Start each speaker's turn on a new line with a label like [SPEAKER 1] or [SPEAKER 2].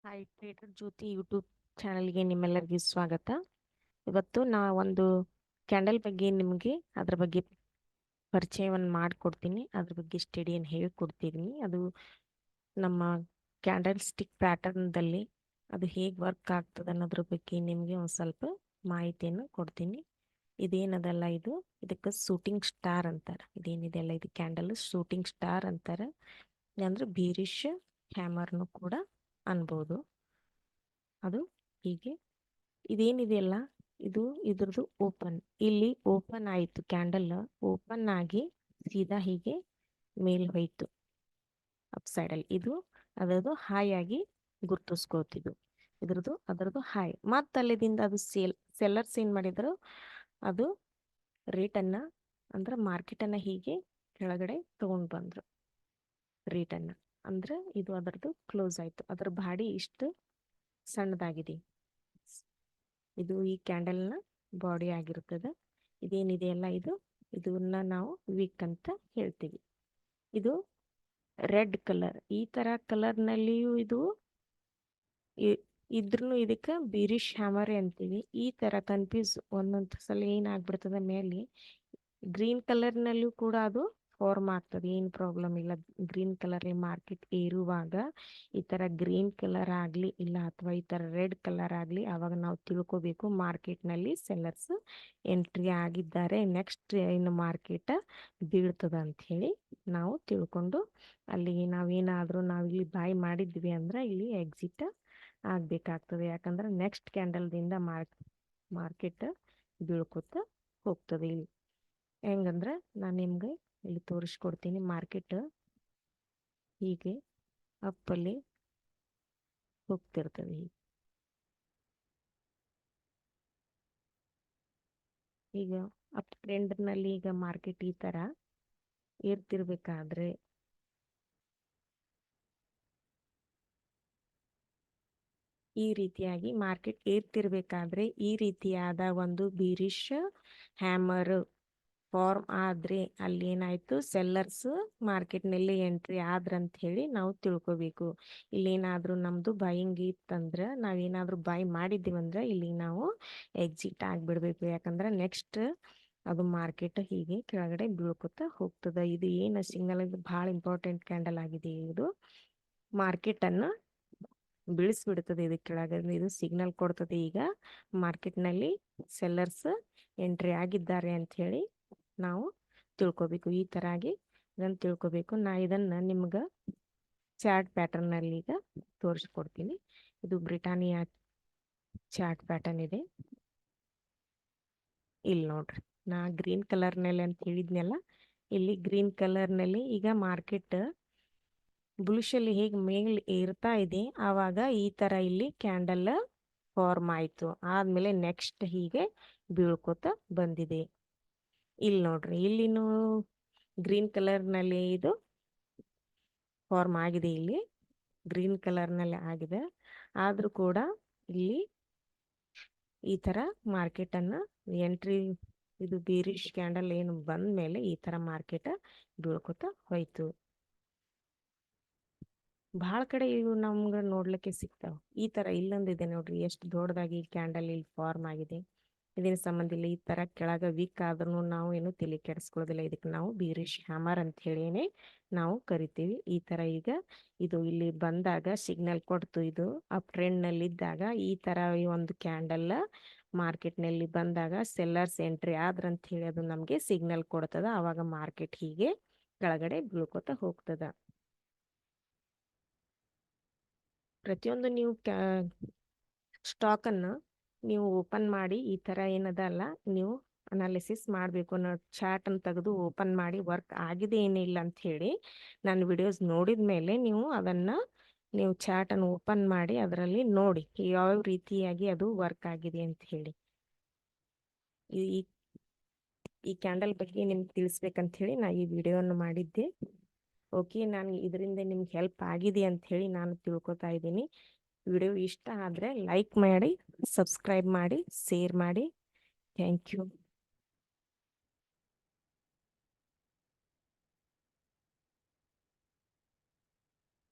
[SPEAKER 1] Hi trader ಜ್ಯೋತಿ YouTube ಚಾನಲ್ಗೆ ನಿಮ್ಮೆಲ್ಲರಿಗೂ ಸ್ವಾಗತ. ಇವತ್ತು ನಾ ಒಂದು ಕ್ಯಾಂಡಲ್ ಬಗ್ಗೆ ನಿಮಗೆ ಅದ್ರ ಬಗ್ಗೆ ಪರಿಚಯವನ್ನು ಮಾಡಿಕೊಡ್ತೀನಿ. ಅದ್ರ ಬಗ್ಗೆ ಸ್ಟಡಿಯನ್ನು ಹೇಳಿಕೊಡ್ತೀನಿ. ಅದು ನಮ್ಮ ಕ್ಯಾಂಡಲ್ ಸ್ಟಿಕ್ ಪ್ಯಾಟರ್ನ್ದಲ್ಲಿ ಅದು ಹೇಗೆ ವರ್ಕ್ ಆಗ್ತದೆ ಅನ್ನೋದ್ರ ಬಗ್ಗೆ ನಿಮಗೆ ಒಂದು ಸ್ವಲ್ಪ ಮಾಹಿತಿಯನ್ನು ಕೊಡ್ತೀನಿ. ಇದೇನದಲ್ಲ ಇದಕ್ಕೆ ಶೂಟಿಂಗ್ ಸ್ಟಾರ್ ಅಂತಾರೆ. ಇದೇನಿದೆಲ್ಲ ಇದು ಕ್ಯಾಂಡಲ್ ಶೂಟಿಂಗ್ ಸ್ಟಾರ್ ಅಂತಾರೆ. ಅಂದ್ರೆ ಬೀರಿಶ್ ಹ್ಯಾಮರ್ನು ಕೂಡ ಅನ್ಬೋದು. ಅದು ಹೀಗೆ ಇದೇನಿದೆಯಲ್ಲ ಇದ್ರದ್ದು ಓಪನ್, ಇಲ್ಲಿ ಓಪನ್ ಆಯಿತು. ಕ್ಯಾಂಡಲ್ ಓಪನ್ ಆಗಿ ಸೀದಾ ಹೀಗೆ ಮೇಲ್ ಹೋಯ್ತು ಅಪ್ ಸೈಡಲ್ಲಿ. ಅದರದ್ದು ಹಾಯ್ ಆಗಿ ಗುರ್ತಿಸ್ಕೋತಿದ್ದು ಅದರದ್ದು ಹಾಯ್. ಮತ್ತು ಅಲ್ಲಿದಿಂದ ಅದು ಸೆಲ್ಲರ್ಸ್ ಏನು ಮಾಡಿದ್ರು, ಅದು ರೇಟನ್ನು ಅಂದ್ರೆ ಮಾರ್ಕೆಟನ್ನು ಹೀಗೆ ಕೆಳಗಡೆ ತಗೊಂಡು ಬಂದರು. ರೇಟನ್ನು ಅಂದ್ರೆ ಇದು ಅದರದ್ದು ಕ್ಲೋಸ್ ಆಯಿತು. ಅದರ ಬಾಡಿ ಇಷ್ಟು ಸಣ್ಣದಾಗಿದೆ. ಇದು ಈ ಕ್ಯಾಂಡಲ್ನ ಬಾಡಿ ಆಗಿರ್ತದೆ. ಇದೇನಿದೆಯಲ್ಲ ಇದನ್ನ ನಾವು ವಿಕ್ ಅಂತ ಹೇಳ್ತೀವಿ. ಇದು ರೆಡ್ ಕಲರ್, ಈ ತರ ಕಲರ್ನಲ್ಲಿಯೂ ಇದ್ರೂ ಇದಕ್ಕೆ ಬೀರಿಶ್ ಹ್ಯಾಮರ್ ಅಂತೀವಿ. ಈ ತರ ಕನ್ಫ್ಯೂಸ್ ಒಂದೊಂದು ಸಲ ಏನಾಗ್ಬಿಡ್ತದೆ, ಮೇಲೆ ಗ್ರೀನ್ ಕಲರ್ನಲ್ಲೂ ಕೂಡ ಅದು ಫಾರ್ಮ್ ಆಗ್ತದೆ. ಏನು ಪ್ರಾಬ್ಲಮ್ ಇಲ್ಲ. ಗ್ರೀನ್ ಕಲರ್ ಮಾರ್ಕೆಟ್ ಏರುವಾಗ ಈ ತರ ಗ್ರೀನ್ ಕಲರ್ ಆಗಲಿ ಇಲ್ಲ ಅಥವಾ ಈ ತರ ರೆಡ್ ಕಲರ್ ಆಗಲಿ, ಆವಾಗ ನಾವು ತಿಳ್ಕೊಬೇಕು ಮಾರ್ಕೆಟ್ನಲ್ಲಿ ಸೆಲ್ಲರ್ಸ್ ಎಂಟ್ರಿ ಆಗಿದ್ದಾರೆ, ನೆಕ್ಸ್ಟ್ ಇನ್ನು ಮಾರ್ಕೆಟ್ ಬೀಳ್ತದ ಅಂತ ಹೇಳಿ ನಾವು ತಿಳ್ಕೊಂಡು ಅಲ್ಲಿ ನಾವೇನಾದರೂ ಇಲ್ಲಿ ಬಾಯ್ ಮಾಡಿದ್ವಿ ಅಂದ್ರೆ ಇಲ್ಲಿ ಎಕ್ಸಿಟ್ ಆಗಬೇಕಾಗ್ತದೆ. ಯಾಕಂದ್ರೆ ನೆಕ್ಸ್ಟ್ ಕ್ಯಾಂಡಲ್ದಿಂದ ಮಾರ್ಕೆಟ್ ಬೀಳ್ಕೊತ ಹೋಗ್ತದೆ. ಇಲ್ಲಿ ಹೆಂಗಂದ್ರೆ ನಾನು ನಿಮ್ಗೆ ಇಲ್ಲಿ ತೋರಿಸ್ಕೊಡ್ತೀನಿ. ಮಾರ್ಕೆಟ್ ಹೀಗೆ ಅಪ್ಪಲ್ಲಿ ಹೋಗ್ತಿರ್ತದೆ. ಈಗ ಅಪ್ ಟ್ರೆಂಡ್ನಲ್ಲಿ ಈಗ ಮಾರ್ಕೆಟ್ ಈ ತರ ಏರ್ತಿರ್ಬೇಕಾದ್ರೆ ಈ ರೀತಿಯಾಗಿ ಮಾರ್ಕೆಟ್ ಏರ್ತಿರ್ಬೇಕಾದ್ರೆ ಈ ರೀತಿಯಾದ ಒಂದು ಬೀರಿಶ್ ಹ್ಯಾಮರ್ ಫಾರ್ಮ್ ಆದ್ರೆ ಅಲ್ಲಿ ಏನಾಯ್ತು, ಸೆಲ್ಲರ್ಸ್ ಮಾರ್ಕೆಟ್ನಲ್ಲಿ ಎಂಟ್ರಿ ಆದ್ರಂತ ಹೇಳಿ ನಾವು ತಿಳ್ಕೊಬೇಕು. ಇಲ್ಲೇನಾದ್ರೂ ನಮ್ದು ಬೈಯಿಂಗ್ ಇತ್ತಂದ್ರೆ, ನಾವೇನಾದ್ರೂ ಬೈ ಮಾಡಿದ್ದೀವಂದ್ರೆ ಇಲ್ಲಿ ನಾವು ಎಕ್ಸಿಟ್ ಆಗಿಬಿಡ್ಬೇಕು. ಯಾಕಂದ್ರೆ ನೆಕ್ಸ್ಟ್ ಅದು ಮಾರ್ಕೆಟ್ ಹೀಗೆ ಕೆಳಗಡೆ ಬೀಳ್ಕೊತ ಹೋಗ್ತದೆ. ಇದು ಏನು ಸಿಗ್ನಲ್, ಇದು ಭಾಳ ಇಂಪಾರ್ಟೆಂಟ್ ಕ್ಯಾಂಡಲ್ ಆಗಿದೆ. ಇದು ಮಾರ್ಕೆಟನ್ನು ಬೀಳಿಸ್ಬಿಡ್ತದೆ. ಇದು ಕೆಳಗೆ ಇದು ಸಿಗ್ನಲ್ ಕೊಡ್ತದೆ. ಈಗ ಮಾರ್ಕೆಟ್ನಲ್ಲಿ ಸೆಲ್ಲರ್ಸ್ ಎಂಟ್ರಿ ಆಗಿದ್ದಾರೆ ಅಂತ ಹೇಳಿ ನಾವು ತಿಳ್ಕೊಬೇಕು. ಈ ತರ ಆಗಿ ಇದನ್ನು ತಿಳ್ಕೊಬೇಕು. ನಾ ಇದನ್ನ ನಿಮ್ಗೆ ಚಾರ್ಟ್ ಪ್ಯಾಟರ್ನಲ್ಲಿ ಈಗ ತೋರಿಸ್ಕೊಡ್ತೀನಿ. ಇದು ಬ್ರಿಟಾನಿಯಾ ಚಾರ್ಟ್ ಪ್ಯಾಟರ್ನ್ ಇದೆ. ಇಲ್ಲಿ ನೋಡ್ರಿ, ನಾ ಗ್ರೀನ್ ಕಲರ್ನಲ್ಲಿ ಅಂತ ಹೇಳಿದ್ನಲ್ಲ, ಇಲ್ಲಿ ಗ್ರೀನ್ ಕಲರ್ನಲ್ಲಿ ಈಗ ಮಾರ್ಕೆಟ್ ಬುಲಿಶಲ್ಲಿ ಹೇಗೆ ಮೇಲ್ ಏರ್ತಾ ಇದೆ, ಆವಾಗ ಈ ತರ ಇಲ್ಲಿ ಕ್ಯಾಂಡಲ್ ಫಾರ್ಮ್ ಆಯ್ತು. ಆದ್ಮೇಲೆ ನೆಕ್ಸ್ಟ್ ಹೀಗೆ ಬೀಳ್ಕೊತ ಬಂದಿದೆ. ಇಲ್ಲಿ ನೋಡ್ರಿ, ಇಲ್ಲಿನೂ ಗ್ರೀನ್ ಕಲರ್ನಲ್ಲಿ ಇದು ಫಾರ್ಮ್ ಆಗಿದೆ. ಇಲ್ಲಿ ಗ್ರೀನ್ ಕಲರ್ನಲ್ಲಿ ಆಗಿದೆ. ಆದ್ರೂ ಕೂಡ ಇಲ್ಲಿ ಈ ತರ ಮಾರ್ಕೆಟ್ ಅನ್ನ ಎಂಟ್ರಿ, ಇದು ಬೀರಿಶ್ ಕ್ಯಾಂಡಲ್ ಏನು ಬಂದ ಮೇಲೆ ಈ ತರ ಮಾರ್ಕೆಟ್ ಬೀಳ್ಕೊತ ಹೋಯ್ತು. ಬಹಳ ಕಡೆ ಇವು ನಮ್ಗೆ ನೋಡ್ಲಿಕ್ಕೆ ಸಿಗ್ತಾವ. ಈ ತರ ಇಲ್ಲೊಂದಿದೆ ನೋಡ್ರಿ, ಎಷ್ಟು ದೊಡ್ಡದಾಗಿ ಕ್ಯಾಂಡಲ್ ಇಲ್ಲಿ ಫಾರ್ಮ್ ಆಗಿದೆ. ಇದನ್ನ ಸಂಬಂಧ ಇಲ್ಲ. ಈ ತರ ಕೆಳಗ ವೀಕ್ ಆದ್ರೂ ನಾವು ಏನು ತಲೆ ಕೆಡಿಸ್ಕೊಳ್ಳೋದಿಲ್ಲ. ಇದಕ್ಕೆ ನಾವು ಬೀರಿಶ್ ಹ್ಯಾಮರ್ ಅಂತ ಹೇಳಿನೇ ನಾವು ಕರಿತೀವಿ. ಈ ತರ ಈಗ ಇದು ಇಲ್ಲಿ ಬಂದಾಗ ಸಿಗ್ನಲ್ ಕೊಡ್ತು. ಇದು ಅಪ್ ಟ್ರೆಂಡ್ ನಲ್ಲಿ ಇದ್ದಾಗ ಈ ತರ ಒಂದು ಕ್ಯಾಂಡಲ್ ಮಾರ್ಕೆಟ್ ನಲ್ಲಿ ಬಂದಾಗ ಸೆಲ್ಲರ್ಸ್ ಎಂಟ್ರಿ ಆದ್ರಂತ ಹೇಳಿ ಅದು ನಮ್ಗೆ ಸಿಗ್ನಲ್ ಕೊಡ್ತದ. ಅವಾಗ ಮಾರ್ಕೆಟ್ ಹೀಗೆ ಕೆಳಗಡೆ ಬೀಳ್ಕೊತ ಹೋಗ್ತದ. ಪ್ರತಿಯೊಂದು ನೀವು ಸ್ಟಾಕನ್ನು ನೀವು ಓಪನ್ ಮಾಡಿ ಈ ಥರ ಏನದಲ್ಲ ನೀವು ಅನಾಲಿಸಿಸ್ ಮಾಡಬೇಕು. ನಾವು ಚಾರ್ಟನ್ನು ತೆಗೆದು ಓಪನ್ ಮಾಡಿ ವರ್ಕ್ ಆಗಿದೆ ಏನಿಲ್ಲ ಅಂತ ಹೇಳಿ ನಾನು ವಿಡಿಯೋಸ್ ನೋಡಿದ ಮೇಲೆ ನೀವು ಚಾರ್ಟನ್ನು ಓಪನ್ ಮಾಡಿ ಅದರಲ್ಲಿ ನೋಡಿ ಯಾವ ರೀತಿಯಾಗಿ ಅದು ವರ್ಕ್ ಆಗಿದೆ ಅಂತ ಹೇಳಿ. ಈ ಕ್ಯಾಂಡಲ್ ಬಗ್ಗೆ ನಿಮ್ಗೆ ತಿಳಿಸ್ಬೇಕಂತ ಹೇಳಿ ನಾ ಈ ವಿಡಿಯೋವನ್ನು ಮಾಡಿದ್ದೆ. ಓಕೆ, ನಾನು ಇದರಿಂದ ನಿಮ್ಗೆ ಹೆಲ್ಪ್ ಆಗಿದೆ ಅಂತ ಹೇಳಿ ನಾನು ತಿಳ್ಕೊತಾ ಇದ್ದೀನಿ. ವಿಡಿಯೋ ಇಷ್ಟ ಆದರೆ ಲೈಕ್ ಮಾಡಿ, ಸಬ್ಸ್ಕ್ರೈಬ್ ಮಾಡಿ, ಶೇರ್ ಮಾಡಿ. Thank you.